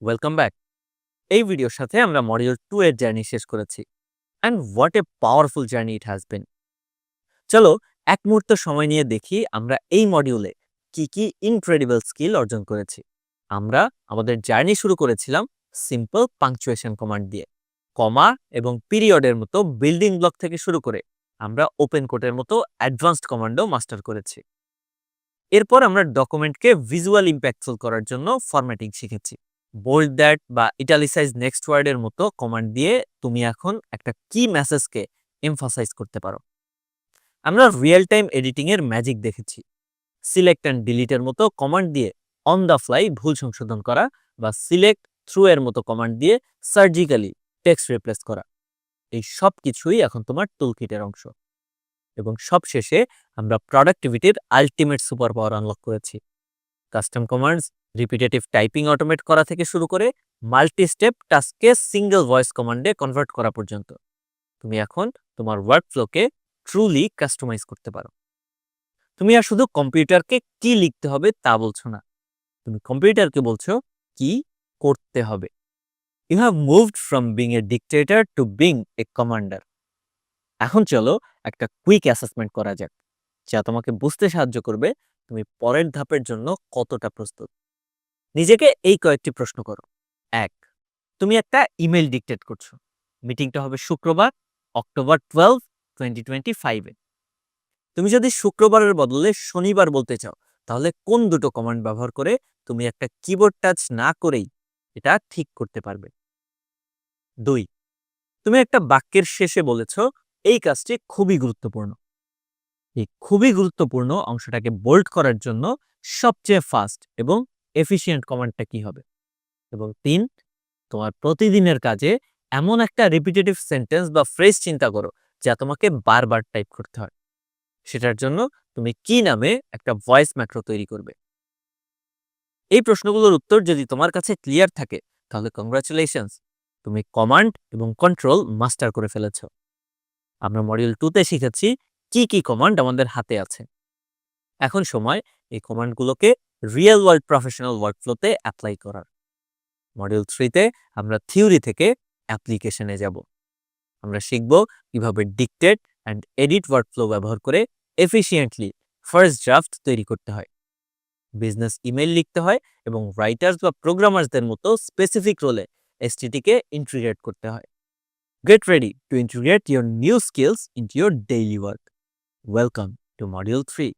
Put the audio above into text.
Welcome back. এই ভিডিওর সাথে আমরা মডিউল 2 এর জার্নি শেষ করেছি। And what a powerful journey it has been. চলো এক মুহূর্ত সময় নিয়ে দেখি আমরা এই মডিউলে কি ইনক্রেডিবল স্কিল অর্জন করেছি। আমরা আমাদের জার্নি শুরু করেছিলাম সিম্পল পাংচুয়েশন কমান্ড দিয়ে। কমা এবং পিরিয়ডের মতো বিল্ডিং ব্লক থেকে শুরু করে আমরা ওপেন কোটের মতো অ্যাডভান্সড কমান্ডও মাস্টার করেছি। এরপর আমরা ডকুমেন্টকে ভিজুয়াল ইম্প্যাক্টফুল করার জন্য ফরম্যাটিং শিখেছি। বোল্ড দ্যাট বা ইটালিসাইজ নেক্সট ওয়ার্ডের মতো কমান্ড দিয়ে তুমি এখন একটা কি মেসেজকে এমফাসাইজ করতে পারো। আমরা রিয়েল টাইম এডিটিং এর ম্যাজিক দেখেছি। সিলেক্ট অ্যান্ড ডিলিটের মতো কমান্ড দিয়ে অন দ্য ফ্লাই ভুল সংশোধন করা বা সিলেক্ট থ্রু এর মতো কমান্ড দিয়ে সার্জিক্যালি টেক্সট রিপ্লেস করা। এই সব কিছুই এখন তোমার টুলকিটের অংশ। এবং সবশেষে আমরা প্রোডাক্টিভিটির আলটিমেট সুপার পাওয়ার আনলক করেছি। Custom commands, repetitive typing automate করা থেকে শুরু করে মাল্টি স্টেপ টাস্ককে সিঙ্গেল ভয়েস কমান্ডে কনভার্ট করা পর্যন্ত তুমি এখন তোমার ওয়ার্কফ্লোকে ট্রুলি কাস্টমাইজ করতে পারো। তুমি আর শুধু কম্পিউটারকে কি লিখতে হবে তা বলছো না, তুমি কম্পিউটারকে বলছো কি করতে হবে। You have moved from being a dictator to being a commander. এখন চলো একটা কুইক অ্যাসেসমেন্ট করা যাক, যা তোমাকে বুঝতে সাহায্য করবে তুমি পরের ধাপের জন্য কতটা প্রস্তুত। নিজেকে এই কয়েকটি প্রশ্ন করো। ১, তুমি একটা ইমেল ডিকটেট করছো। মিটিংটা হবে শুক্রবার, অক্টোবর 12, 2025 এ। তুমি যদি শুক্রবারের বদলে শনিবার বলতে চাও, তাহলে কোন দুটো কমান্ড ব্যবহার করে তুমি একটা কিবোর্ড টাচ না করেই এটা ঠিক করতে পারবে। ২, তুমি একটা বাক্যের শেষে বলেছো এই কাজটি খুবই গুরুত্বপূর্ণ। এই খুবই গুরুত্বপূর্ণ অংশটাকে বোল্ড করার জন্য সবচেয়ে ফাস্ট এবং এফিশিয়েন্ট কমান্ডটা কি হবে। এবং ৩, তোমার প্রতিদিনের কাজে এমন একটা রিপিটেটিভ সেন্টেন্স বা ফ্রেজ চিন্তা করো যা তোমাকে বারবার টাইপ করতে হয়। সেটার জন্য তুমি কি নামে একটা ভয়েস ম্যাক্রো তৈরি করবে। এই প্রশ্নগুলোর উত্তর যদি তোমার কাছে ক্লিয়ার থাকে, তাহলে কংগ্রাচুলেশনস, তুমি কমান্ড এবং কন্ট্রোল মাস্টার করে ফেলেছ। আমরা মডিউল 2 তে শিখেছি কি কমান্ড আমাদের হাতে আছে। এখন সময় এই কমান্ডগুলোকে রিয়েল ওয়ার্ল্ড প্রফেশনাল ওয়ার্কফ্লোতে অ্যাপ্লাই করার। মডিউল 3 তে আমরা থিওরি থেকে অ্যাপ্লিকেশনে যাব। আমরা শিখব কিভাবে ডিকটেট অ্যান্ড এডিট ওয়ার্কফ্লো ব্যবহার করে এফিশিয়েন্টলি ফার্স্ট ড্রাফট তৈরি করতে হয়, বিজনেস ইমেল লিখতে হয় এবং রাইটার্স বা প্রোগ্রামার্সদের মতো স্পেসিফিক রোলে এসটিটিকে ইন্টিগ্রেট করতে হয়। Get ready to integrate your new skills into your daily work. Welcome to module 3।